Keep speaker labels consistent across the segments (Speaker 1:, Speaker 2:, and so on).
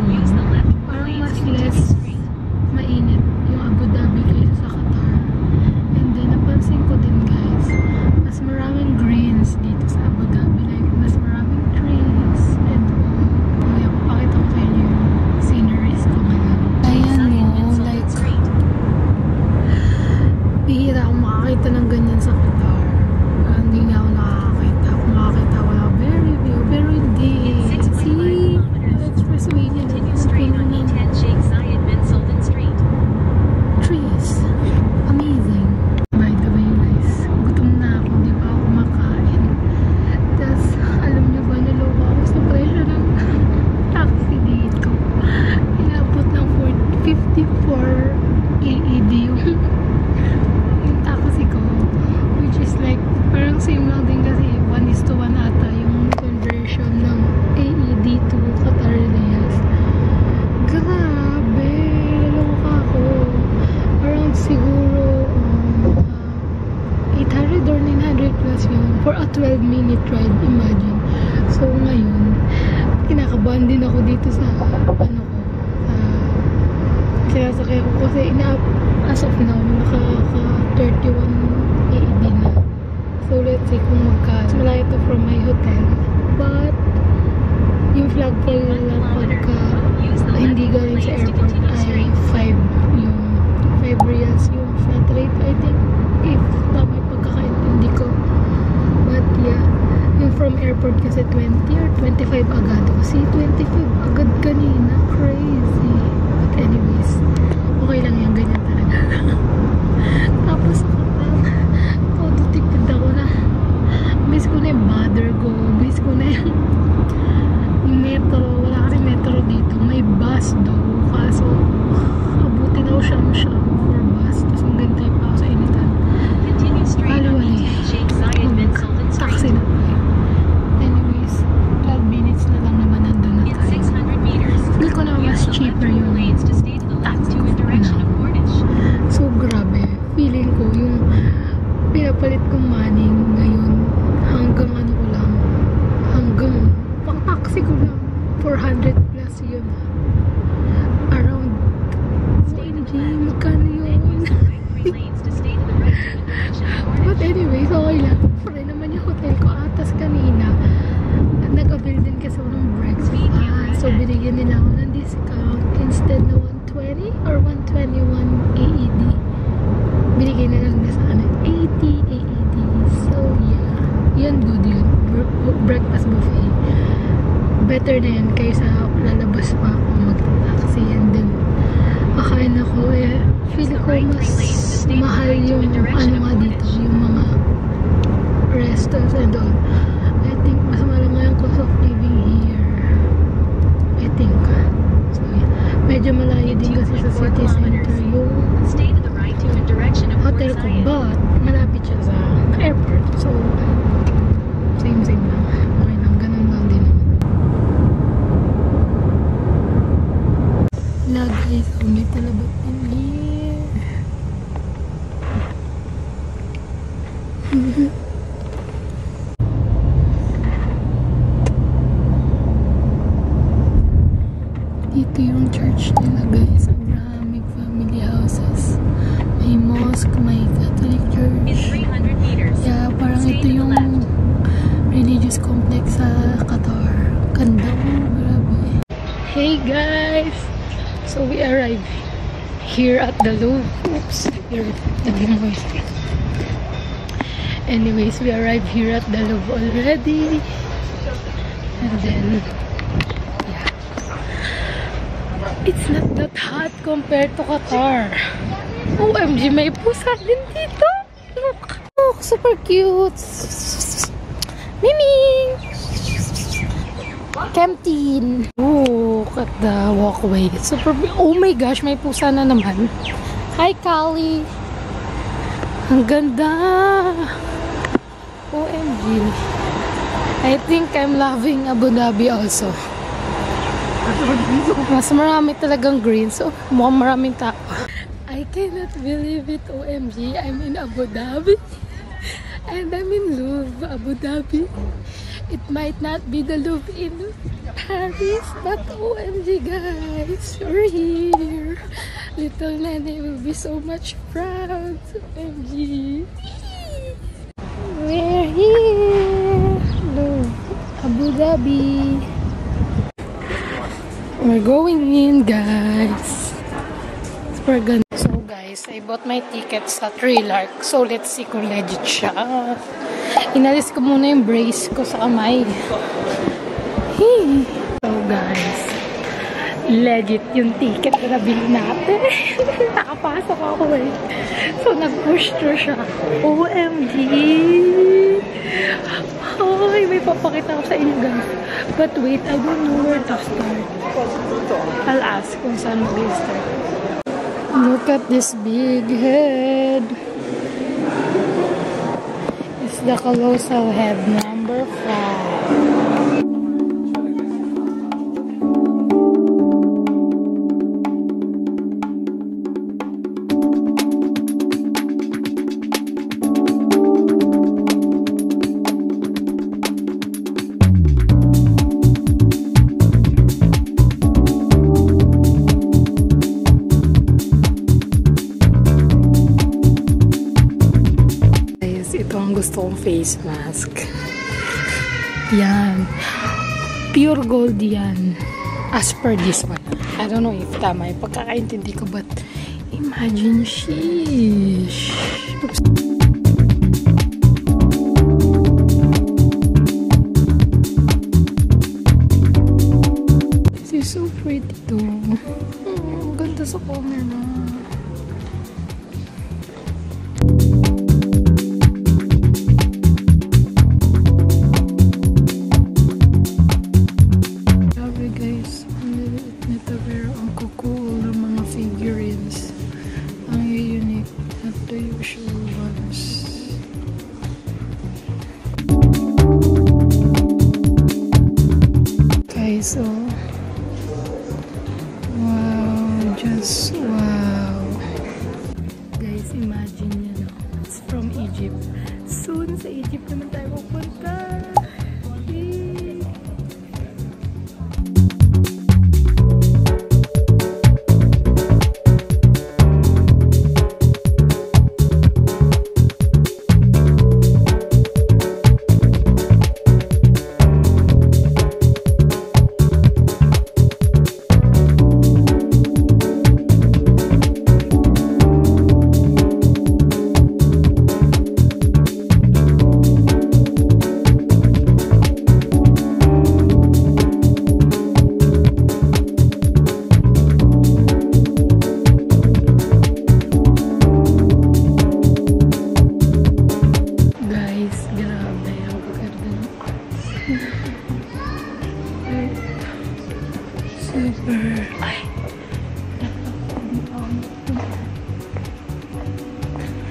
Speaker 1: Lagoon. Parang mas less mainit yung Abu Dhabi kaysa sa Qatar. And then, napansin ko din guys, mas maraming greens dito sa Abu Dhabi. Like, mas maraming trees and all. Kaya, papakita ko kayo yung sceneries ko ngayon. Ayan mo, like, bihira akong makakita ng ganyan sa Qatar. Hindi nga ako nakakakita. Kung makakita ko lang, very view. Pero hindi. See? Expressway niya. Trees. Amazing. By the way guys, gutom na ako. Di pa ako kumakain. Tapos, alam niyo ba, naloko ako sa presyo ng taxi dito. Inabot ng 54 AED yung taxi ko. Which is like, parang same lang din kasi 1:1 ata yung conversion ng AED to Qatar Riyals. Grabe, naloka ako. Around siguro 800 or 900 plus yun for a 12-minute ride, imagine. So ngayon, kinakabahan din ako dito sa sinasakay ko kasi as of now, naka-31 AED na. So let's see kung malayo to from my hotel. But yung flag pala lang pagka hindi galing sa airport ay 5 reals yung flat rate, I think, if tama yung pagkakaintindi ko. But yeah, yung from airport kasi 20 or 25 agad. Kasi 25 agad kanina, crazy. But anyways, okay lang yan, ganyan talaga. Tapos ako todo tipid ako na miss ko na yung mother ko, miss ko na yung metro. Wala kasi metro dito, may bus do, kaso abuti daw siyang for bus. Tapos magantay pa ako sa initan. Haliwali, taxi na. Anyways, 12 minutes na lang naman nandun na tayo. Feel ko na mas cheaper yung taxi ko na. So grabe, feeling ko yung pinapalit kong money ngayon hanggang pang taxi ko lang 400 plus yun, around OMG, magkano yun? But anyways, okay lang, free naman yung hotel ko. Atas kanina nag-avail din kasi ako ng breakfast, so binigyan nila ako ng discount. Instead na 120 or 121 AED, binigay na lang na sa 80 AED. So yeah, yun, good yun. Breakfast buffet, better na yan kaysa lalabas pa ako mag-taxi and then kakain ako. Feel ko mas mahal yung nga dito, yung mga restaurants and all. I think mas mahal nga yung cost of living here, I think. So yeah, medyo malayo din kasi sa city center yung hotel ko, but malapit siya sa airport, so same lang. Okay lang, ganun lang din naman. Guys, may talabat din here. Dito yung church nila guys. Abrahamic family houses. May mosque, may Catholic church. Yeah, parang ito yung religious complex sa Qatar. Ganda mo, grabe. Hey guys! So we arrived here at the Louvre. Oops, anyways, we arrived here at the Louvre already. And then, yeah, it's not that hot compared to Qatar. OMG, may pusa din dito. Look, oh, super cute. Mimi! Canteen. Oh, look at the walkway. Super, oh my gosh, may pusa na naman. Hi, Kali. Ang ganda. OMG. I think I'm loving Abu Dhabi also. Mas marami talagang green. So, mukhang maraming tao. I cannot believe it, OMG. I'm in Abu Dhabi. And I'm in Louvre, Abu Dhabi. It might not be the Louvre in Paris, but OMG guys, we're here. Little Nene will be so much proud. OMG. We're here. Louvre, Abu Dhabi. We're going in, guys. We're gonna. So guys, I bought my tickets sa Trilark. So let's see kung legit siya. Inalis ko muna yung brace ko sa kamay. So guys, legit yung ticket na nabili natin. Nakapasok ako eh. So nag-push through siya. OMG! Ay, may papakita ko sa inyo guys. But wait, I don't know where to start. I'll ask kung saan mag-start. Look at this big head. It's the colossal head number 5. Gusto kong face mask. Yan. Pure gold yan. As per this one. I don't know if tama yung pagkakaintindi ko, but imagine, sheesh. Oops. This is so pretty too. Oh, ganda sa camera. So, wow, just wow. Guys, imagine nyo, no? It's from Egypt. Soon, sa Egypt naman tayo pupunta. Yay!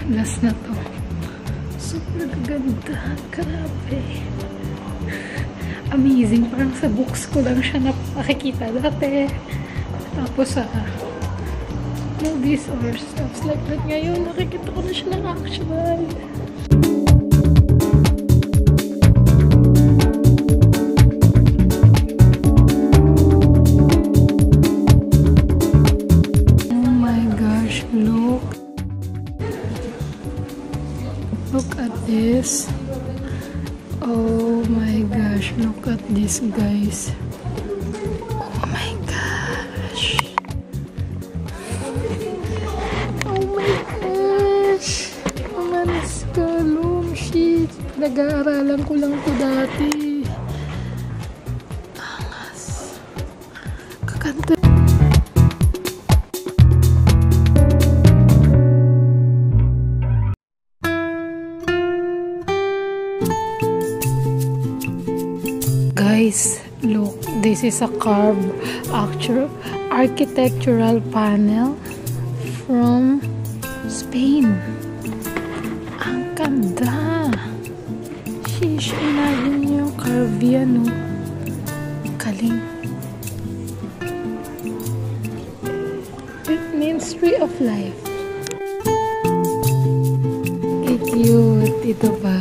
Speaker 1: Last na to. Super ganda. Grabe. Amazing. Parang sa books ko lang siya napakikita dati. Tapos sa movies or stuff like that. Ngayon, nakikita ko na siya ng actual. Look at this. Oh my gosh, look at this, guys. Oh my gosh. Oh my gosh. Manas ka, loom sheet. Nag-aaralan ko lang ito dati. Angas. Kakanta. Guys, look, this is a carved architectural panel from Spain. Ang ganda. Sheesh, imagine nyo, carved yan, no? Galing. It means tree of life. Cute. Ito pa.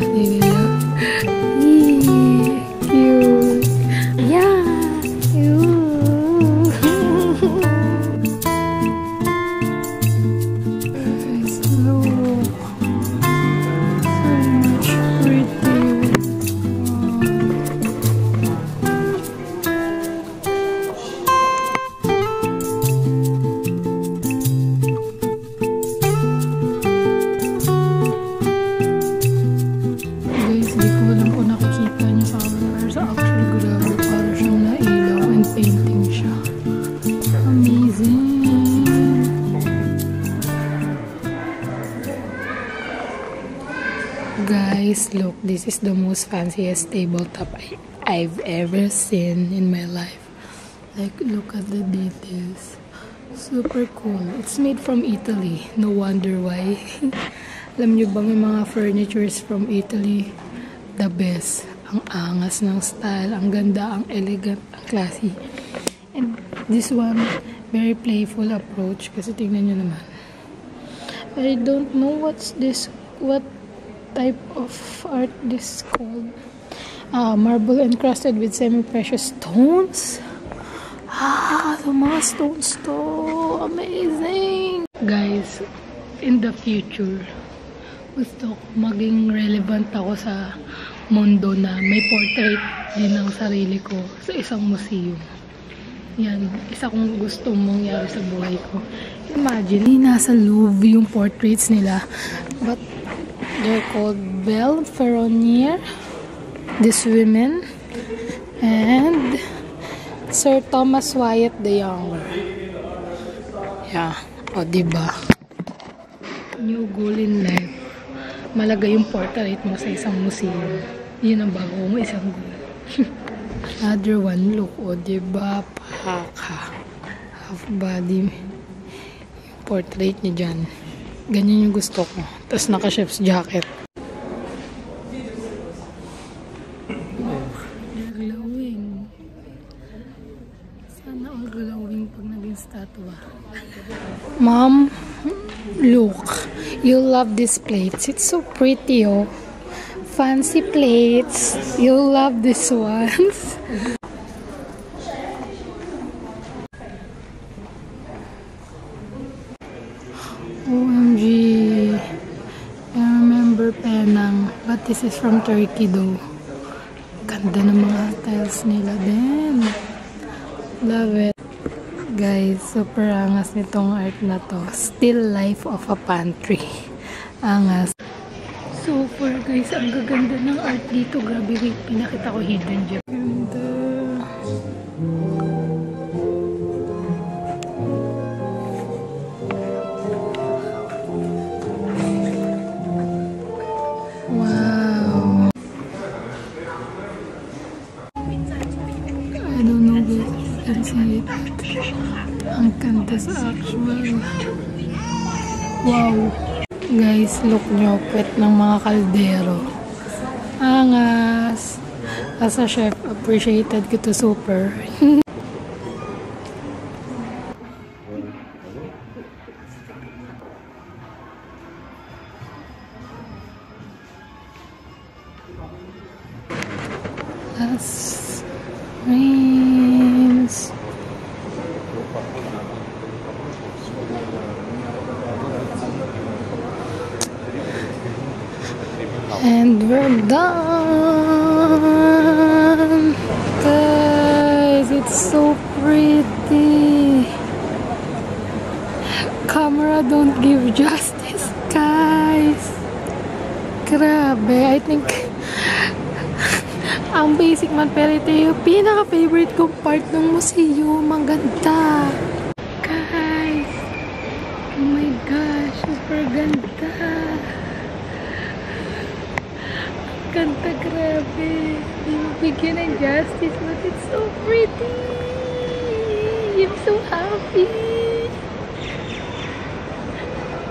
Speaker 1: amazing. Guys, look, this is the most fanciest tabletop I've ever seen in my life. Like, look at the details. Super cool. It's made from Italy. No wonder why. Alam nyo ba, may mga furnitures from Italy? The best. Ang angas ng style. Ang ganda, ang elegant, ang classy. And this one, very playful approach. Kasi tingnan nyo naman. I don't know what's this. What type of art this called? Marble encrusted with semi-precious stones. The mga stones to. Amazing! Guys, in the future, gusto ko maging relevant ako sa mundo na may portrait din ng sarili ko sa isang museum. Yan, isa kong gustong mangyari sa buhay ko. Imagine, nasa Louvre yung portraits nila. But they're called Belle Ferronnier, these women, and Sir Thomas Wyatt the Younger. Yeah, o diba? New goal in life. Malagay yung portrait mo sa isang museum. Yun ang bago mo isang goal. Other one, look, o diba? Paka. Half body. Yung portrait niya dyan. Ganyan yung gusto ko. Tapos naka-chef's jacket. They're glowing. Sana all glowing pag naging statua. Mom, look. You'll love these plates. It's so pretty, oh. Fancy plates. You'll love these ones. OMG. I remember Penang. But this is from Turkey though. Ganda ng mga tiles nila din. Love it. Guys, super angas nitong art na to. Still life of a pantry. Angas. So far guys, ang gaganda ng art dito. Grabe, wait, pinakita ko hidden gem. Ganda. Wow. I don't know if you can see it. Ang ganda sa actual. Wow. Guys, look nyo, pwet ng mga kaldero. Angas. As a chef, appreciated ko to super. That's rains. And we're done. Guys, it's so pretty. Camera don't give justice, guys. Grabe, I think ang basic man, pero ito yung pinaka-favorite kong part ng museum. Ang ganda. Guys, oh my gosh, super ganda. Ganda, grabe. Hindi mo bigyan ng justice, but it's so pretty. I'm so happy.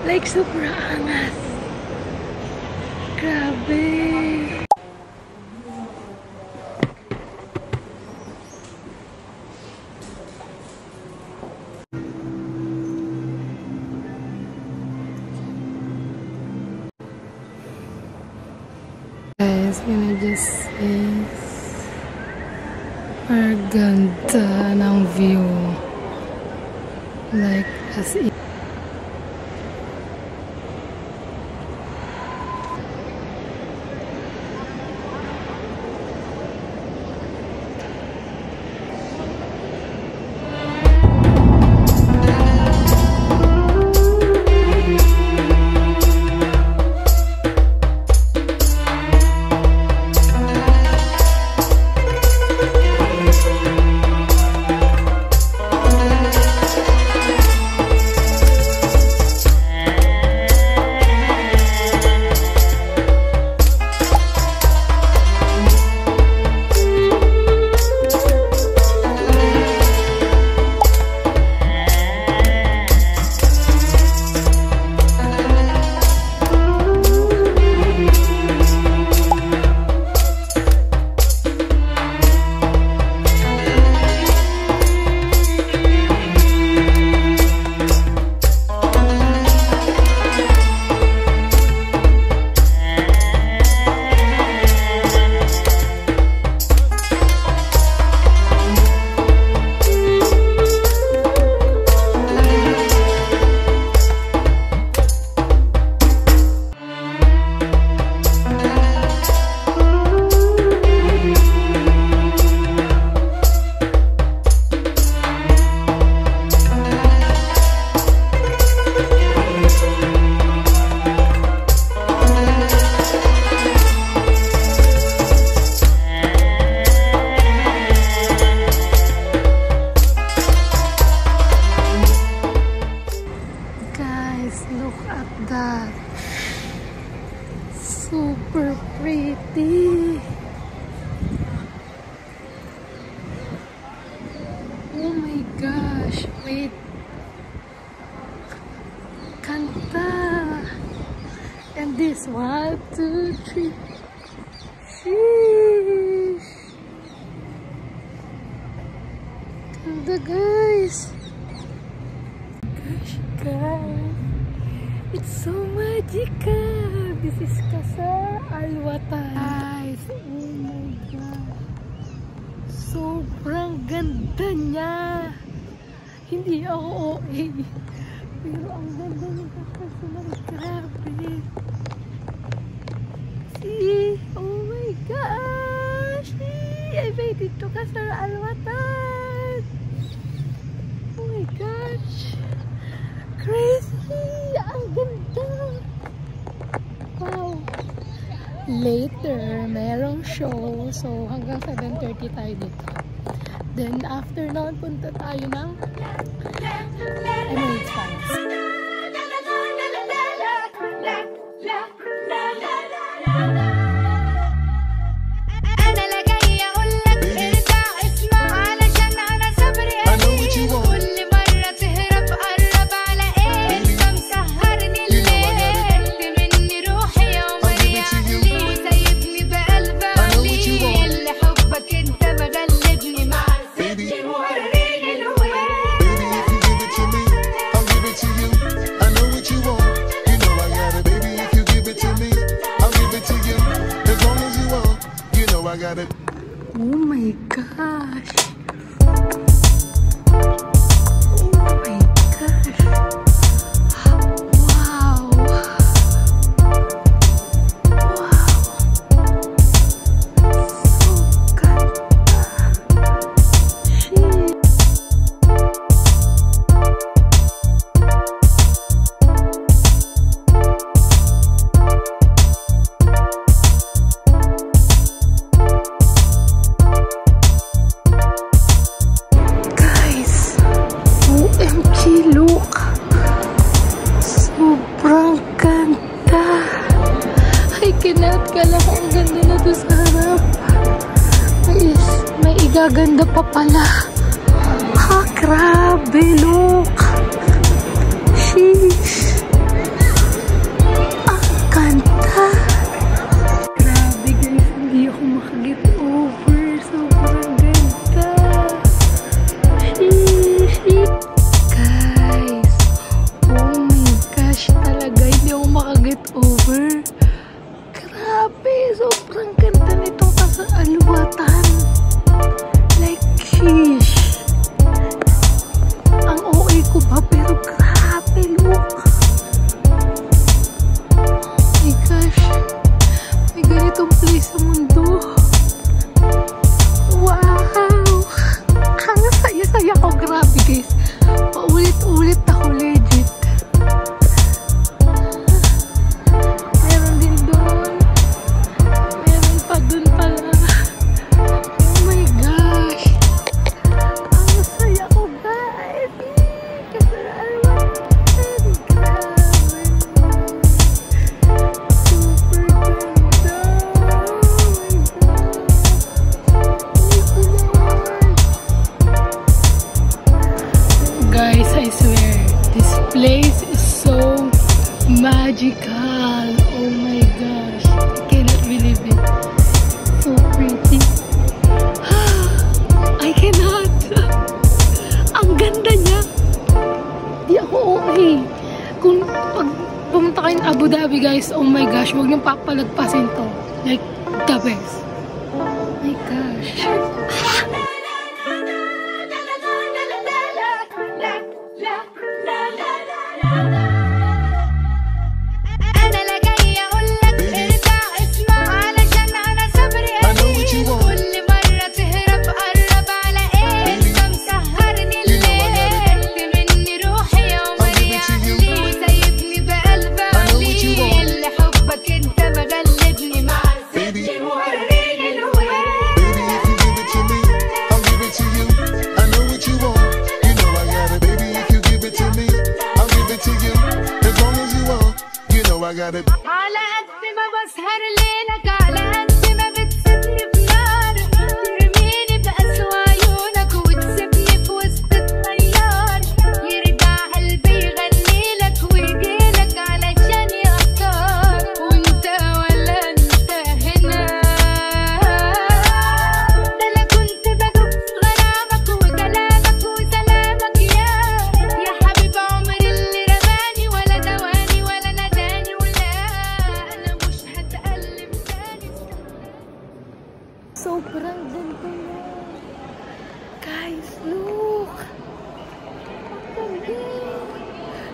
Speaker 1: Like, super angas. Grabe. Guys, gonna just say ang ganda ng view, like as if pretty. Oh my gosh, wait. Kanta. And this 1, 2, 3. Sheesh. Kanta guys. Gosh guys. It's so magical. This is Qasr Al-Watan. Guys, oh my god. Sobrang ganda niya. Hindi ako OA. Pero ang ganda niya kasi grabe. See? Oh my gosh! I made it to Qasr Al-Watan. Oh my gosh. Crazy! Ang ganda! Wow! Later, merong show. So, hanggang 7:30 tayo dito. Then, after noon, punta tayo ng Emirates Palace. Oh my gosh! Oh my gosh! Wow! Wow! So ganda! Shit! Look! Sobrang ganda! I cannot kala ko ang ganda na doon sa harap. May igaganda pa pala. Ha, grabe! Look! Sheesh! Ang ganda! Grabe guys, hindi ako makaget over. Sobrang ganda! Sheesh! Over. Grabe, sobrang ganda nitong Qasr Al-Watan. Like, sheesh. Ang OA ko ba? Pero grabe, look. Oh my gosh. May ganitong place sa mundo. Wow. Ang saya-saya ko. Grabe, guys. Paulit-ulit ako, legit. Guys, I swear, this place is so magical. Oh my gosh, I cannot believe it. So pretty. I cannot. Ang ganda niya. Di ako okay. Kung pag pumunta kayo ng Abu Dhabi guys, oh my gosh, huwag niyong papalagpasin to. Like, the best. Oh my gosh.
Speaker 2: على قد ما بسهر ليلك على قد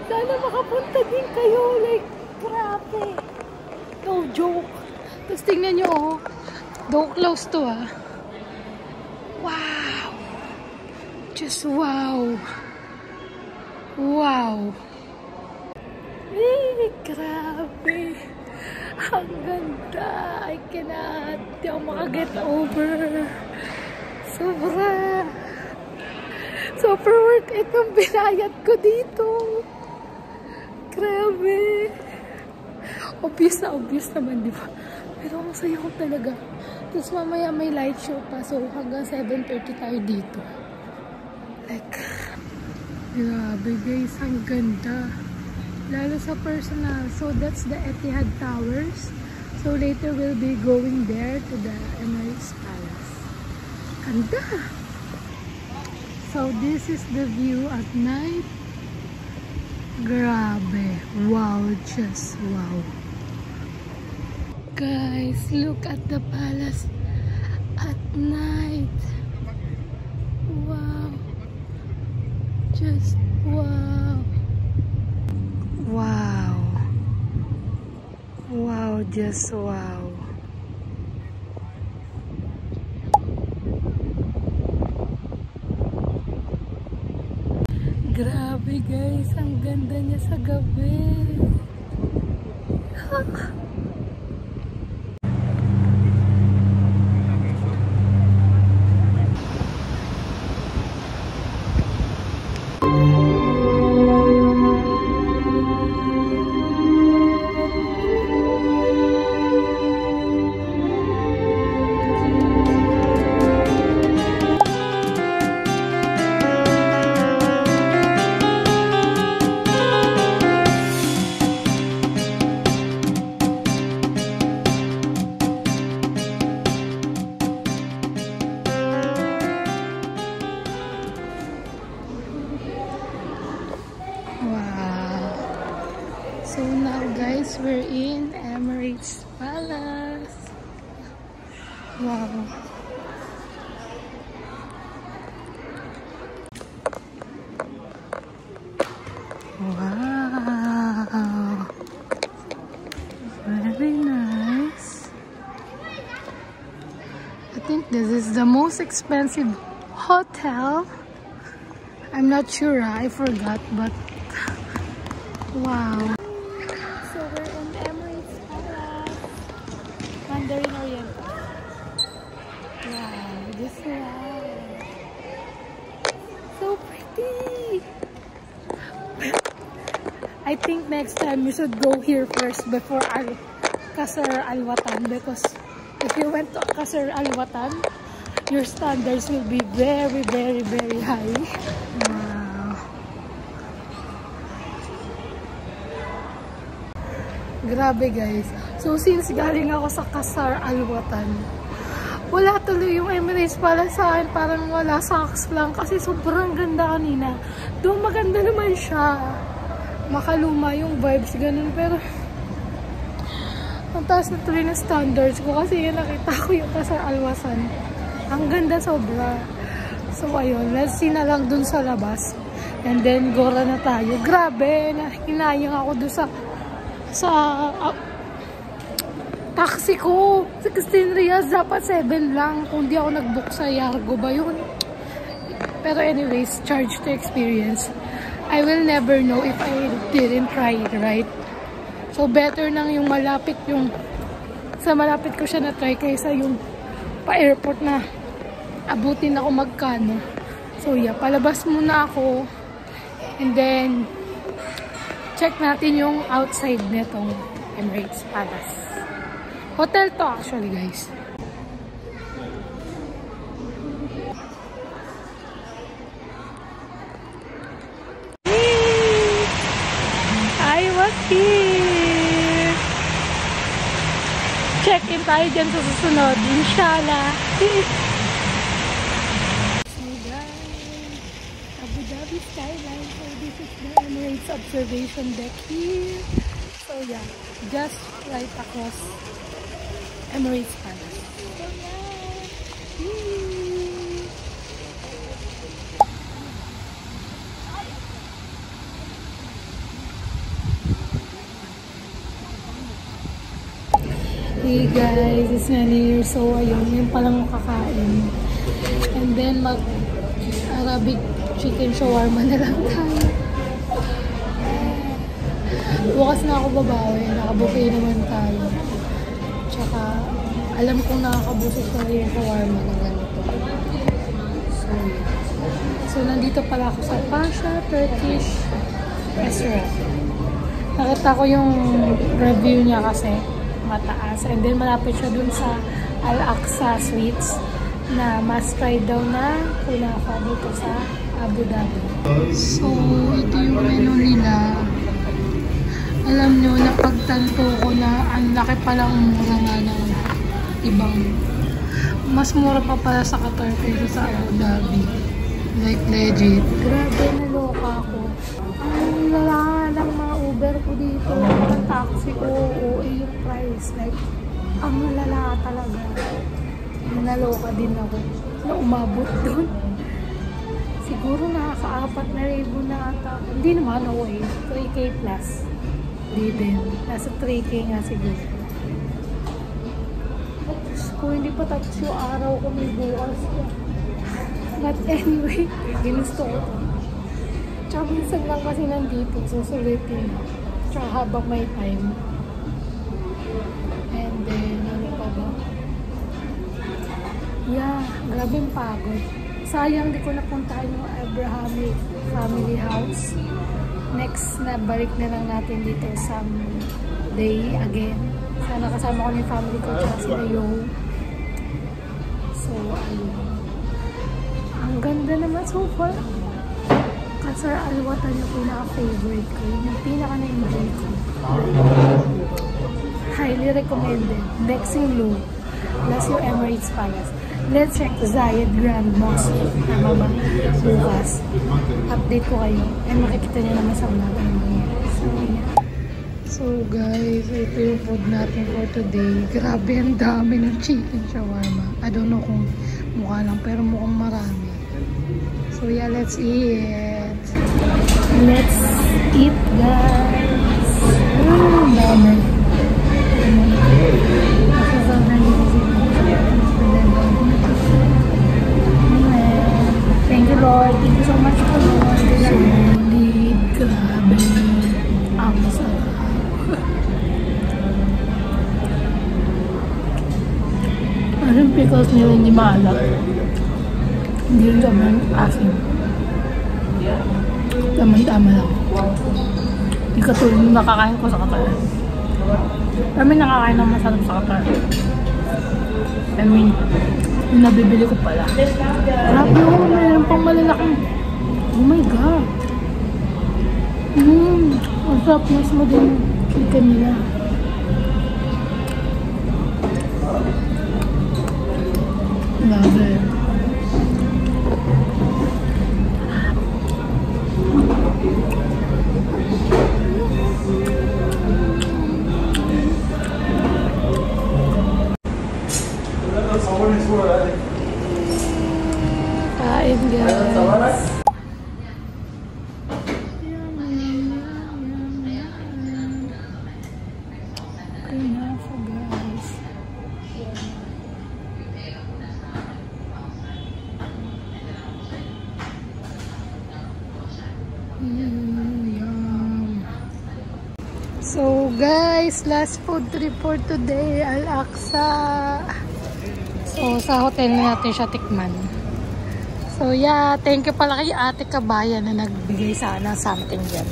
Speaker 1: Sana makapunta din kayo. Like, grabe. No joke. Tapos tingnan nyo, oh. Though close to, ah. Wow. Just wow. Wow. Eh, grabe. Ang ganda. I cannot. Di ako makaget over. Sobra. Super worth it ang binayad ko dito. Grabe. Obvious naman, di ba? Pero ang saya ko talaga. Tapos mamaya may light show pa. So hanggang 7:30 tayo dito. Like, grabe guys. Ang ganda. Lalo sa personal. So that's the Etihad Towers. So later we'll be going there to the Emirates Palace. Ganda! So this is the view at night. Grabe. Wow. Just wow. Guys, look at the palace at night. Wow. Just wow. Wow. Wow, just wow. Grabe guys, ang ganda niya sa gabi. So now guys, we're in Emirates Palace. Wow. Wow. Very nice. I think this is the most expensive hotel. I'm not sure, I forgot, but wow. Mandarin Oriental. Wow, this one. So pretty. I think next time you should go here first before Qasr Al Watan, because if you went to Qasr Al Watan, your standards will be very, very, very high. Wow. Grabe guys. So since galing ako sa Qasr Al Watan, wala tuloy yung Emirates Palace sa akin. Parang wala, socks lang. Kasi sobrang ganda kanina. Doon maganda naman siya. Makaluma yung vibes, ganun. Pero ang taas na tuloy na standards ko. Kasi yun, nakita ko yung Qasr Al Watan. Ang ganda sobra. So ayun, let's see na lang dun sa labas. And then gora na tayo. Grabe, hinayang ako dun sa taxi ko. 16 riyals, dapat 7 lang. Kung di ako nag-book sa Yargo ba yun. Pero anyways, charge to experience. I will never know if I didn't try it, right? So better nang yung malapit sa malapit ko siya na-try kaysa yung pa-airport na abutin ako magkano. So yeah, palabas muna ako. And then check natin yung outside netong Emirates Palace. Hotel to actually guys. I was here. Check-in tayo dyan sa susunod. Inshallah. So guys, Abu Dhabi skyline. So this is the Emirates observation deck here. So yeah, just right across Emirates Palace. So yeah. Hey guys, it's Nani. So ayun, yun palang kakain. And then Arabic chicken shawarma na lang tayo. Bukas na ako babawi. Nakabuffet naman tayo. Tsaka, alam kong nakakabusog na rin yung shawarma na ganito. So, nandito pala ako sa Pasha Turkish restaurant. Nakita ko yung review niya kasi mataas. And then, malapit siya dun sa Al-Aqsa Sweets na must try daw na kunafa dito sa Abu Dhabi. So, ito yung menu nila. Alam nyo, napagtanto ko na ang laki palang mura nga ng ibang. Mas mura pa pala sa Qatar kaysa sa Abu Dhabi. Like, legit. Grabe, naloka ako. Ang lala ng mga Uber ko dito. Mga taxi ko, OA yung price. Like, ang lala talaga. Naloka din ako na umabot doon. Siguro nakaka-4,000 na ata. Hindi naman, OA. 3K plus. Di din. Nasa 3K nga siguro. Kung hindi pa tapos yung araw ko may bukas. But anyway, ginusto ko to. Tsaka minsan lang kasi nandito. Susulitin. Tsaka habang may time. And then, ano pa ba? Yeah, grabe yung pagod. Sayang di ko napuntahan yung Abrahamic family house. Next na balik na lang natin dito someday again. Sana kasama ko yung family ko tsaka si Leo. So, ayun. Ang ganda naman so far. Qasr Al Watan yung pinaka-favorite ko. Yung pinaka-na-enjoy ko. Highly recommended. Next yung Louvre. Plus yung Emirates Palace. Let's check Zayed Grand Mosque. Tama ba? Bukas. Update ko kayo. And makikita niyo naman sa vlog. So, yeah. So, guys, ito yung food natin for today. Grabe, ang dami ng chicken shawarma. I don't know kung mukha lang, pero mukhang marami. So, yeah, let's eat. Let's eat, guys. Dami. Thank you, Lord. Thank you so much, Lord. Solid. Grabe. Ang sarap. Yung pickles nila hindi maalat. Hindi rin naman asin. Tama-tama lang. Hindi katulad yung nakakain ko sa Qatar. Kami nakakain ng masarap sa Qatar. I mean, yung nabibili ko pala. Grabe ako, mayroon pang malalaking. Oh my God. Ang sarap mismo din yung chicken nila. Grabe. Kain guys. So guys, last food trip for today, Al-Aqsa. So sa hotel na natin siya tikman. So yeah, thank you pala kay Ate Kabayan na nagbigay sana something dyan.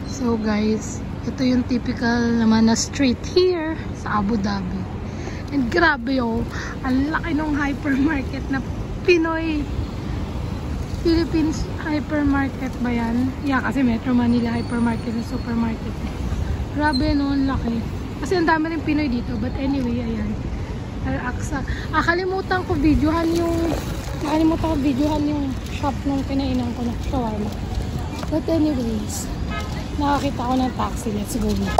Speaker 1: So guys, ito yung typical naman na street here sa Abu Dhabi. And grabe oh, ang laki ng hypermarket na Pinoy. Philippines hypermarket ba yan? Yeah, kasi Metro Manila hypermarket na supermarket. Grabe no, ang laki. Kasi ang dami rin Pinoy dito. But anyway, ayan. Al-Aqsa. Nakalimutan ko videohan yung shop nung kinainan ko na shawarma. But anyways, nakakita ko ng taxi. Let's go na.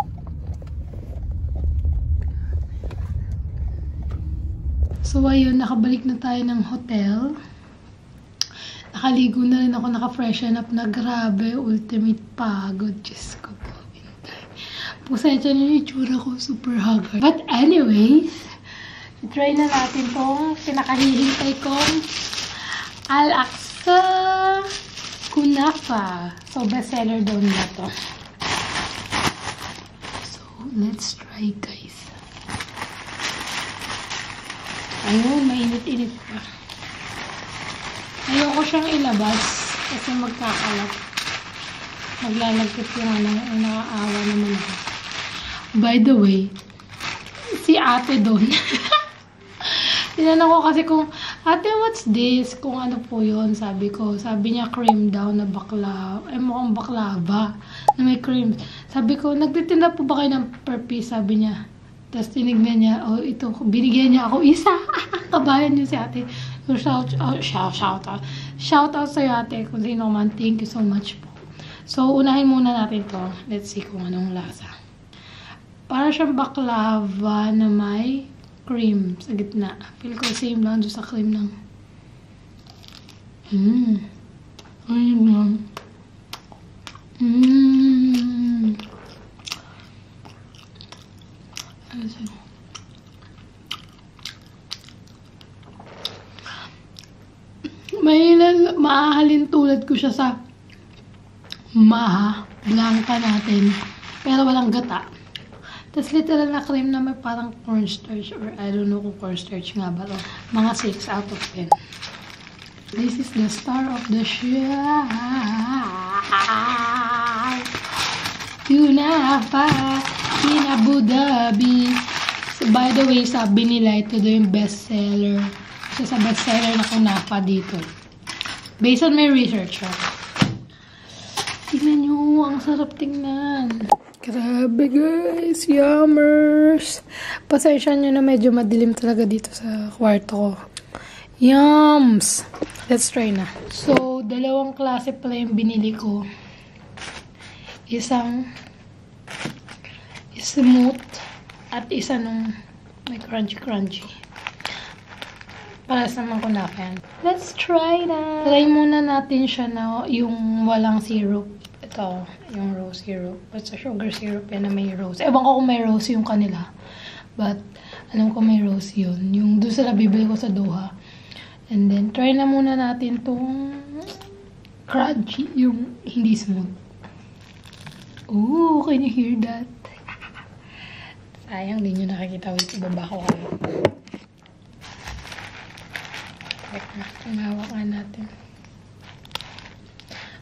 Speaker 1: So ayun, nakabalik na tayo ng hotel. Nakaligo na rin ako, naka-freshen up na. Grabe, ultimate pagod. Diyos ko po. Pasensya na yung itsura ko, super haggard. But anyways, try na natin tong pinakahihintay kong Al-Aqsa Kunafa. So, bestseller daw na to. So, let's try, guys. Ayun, mainit-init pa. Ayoko siyang ilabas kasi magkakalat. Maglalagkit yung nakaawa naman ako. By the way, si ate doon. Tinanong ko kasi kung, ate, what's this? Kung ano po yun, sabi ko. Sabi niya, cream daw na baklava. Ay, mukhang baklava na may cream. Sabi ko, nagtitinda po ba kayo ng per piece? Sabi niya. Tapos tinignan niya, oh, ito, binigyan niya ako isa. Kabayan niyo si ate. So, shout out sa'yo, ate. Kung sino man, thank you so much po. So, unahin muna natin to. Let's see kung anong lasa. Para siyang baklava na may cream sa gitna. Feel ko same lang doon sa cream ng... Ayun lang. Maahalin tulad ko siya sa Maha Blanca natin. Pero walang gata. Tapos literal na cream na may parang cornstarch or I don't know kung cornstarch nga ba. Mga 6 out of 10. This is the star of the show. Kunafa in Abu Dhabi. So, by the way, sabi nila ito daw yung bestseller. Isa sa bestseller na kunafa dito. Based on my research. Tingnan nyo, ang sarap tingnan. Grabe guys, yummers. Pasensya nyo na medyo madilim talaga dito sa kwarto ko. Yums! Let's try na. So, dalawang klase pala yung binili ko. Isang smooth at isa nung may crunchy. Para sa mga kunafa yan. Let's try na. Try muna natin siya na yung walang syrup. Ito, yung rose syrup. It's a sugar syrup yan na may rose. Ewan ko kung may rose yung kanila. But, alam ko may rose yun. Yung doon sila bibili ko sa Doha. And then, try na muna natin tong crunchy, yung hindi smooth. Ooh, can you hear that? Sayang, di nyo nakikita. Wait, ibaba ko kayo. Wait na, tumawak nga natin.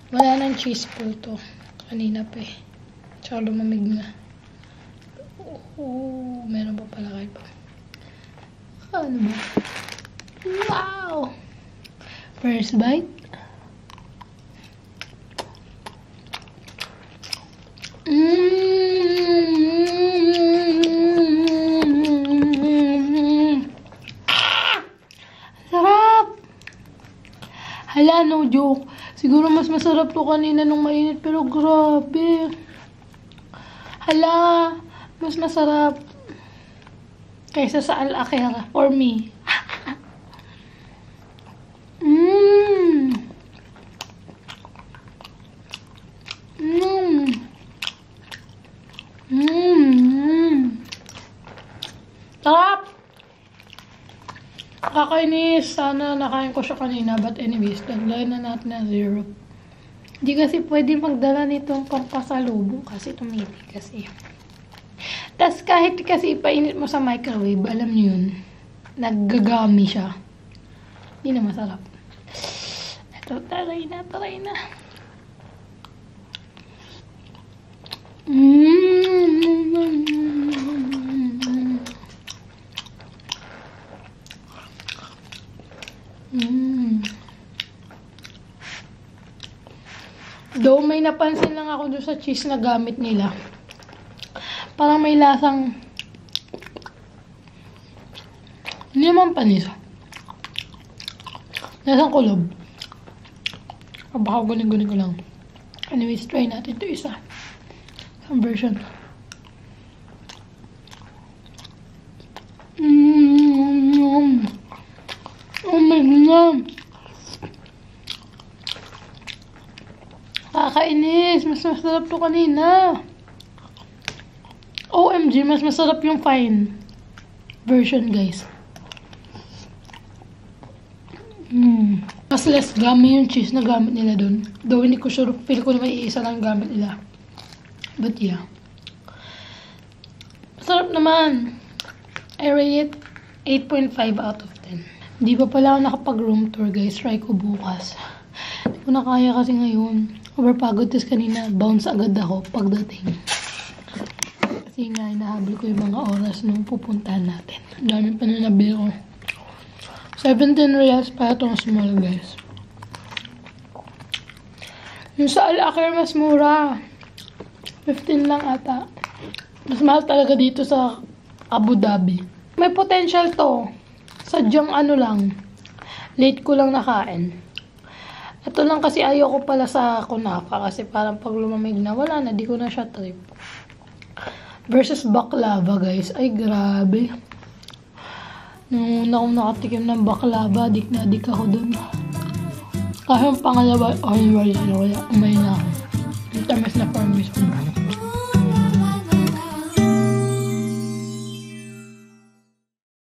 Speaker 1: Wala nang cheese po to. Kanina pa eh. Tsaka lumamig na. Oh, meron pa pala kayo pa. Ano ba? Wow! First bite. Sarap! Hala, no joke. Siguro mas masarap to kanina nung mainit, pero grabe. Hala, mas masarap kaysa sa Al-Akhira for me. Sarap! Kakainis. Sana nakain ko siya kanina. But anyways, daglayan na natin na syrup. Hindi kasi pwede magdala nitong pampasalubong kasi tumitigas eh. Tapos kahit kasi ipainit mo sa microwave, alam niyo yun, naggagami siya. Hindi na masarap. Ito, taray na. Though may napansin lang ako doon sa cheese na gamit nila. Parang may lasang hindi naman panis. Lasang kulob. Baka gunin-gunin ko lang. Anyways, try natin ito isa. Some version. Oh my God. Kakainis. Mas masarap to kanina. OMG, mas masarap yung fine version, guys. Mas less gummy yung cheese na gamit nila dun. Though hindi ko sure, feel ko na may iisa lang gamit nila. But yeah. Masarap naman. I rate it 8.5 out of 10. Hindi pa pala ako nakapag-room tour, guys. Try ko bukas. Hindi ko na kaya kasi ngayon. Overpagod. Tapos kanina, bounce agad ako pagdating. Kasi nga, inahabol ko yung mga oras nung pupuntahan natin. Ang dami pa na nabili ko. 17 reals para itong small, guys. Yung sa Al-Akhir, mas mura. 15 lang ata. Mas mahal talaga dito sa Abu Dhabi. May potential to. Sadyang ano lang. Late ko lang nakain. Ito lang kasi ayoko pala sa kunafa. Kasi parang pag lumamig na, wala na. Di ko na siya trip. Versus baklava, guys. Ay, grabe. Nung una akong nakatikim ng baklava, dik na dik ako dun. Kasi yung pangalawa, wala, umay na ako. Yung tamis na parmesan.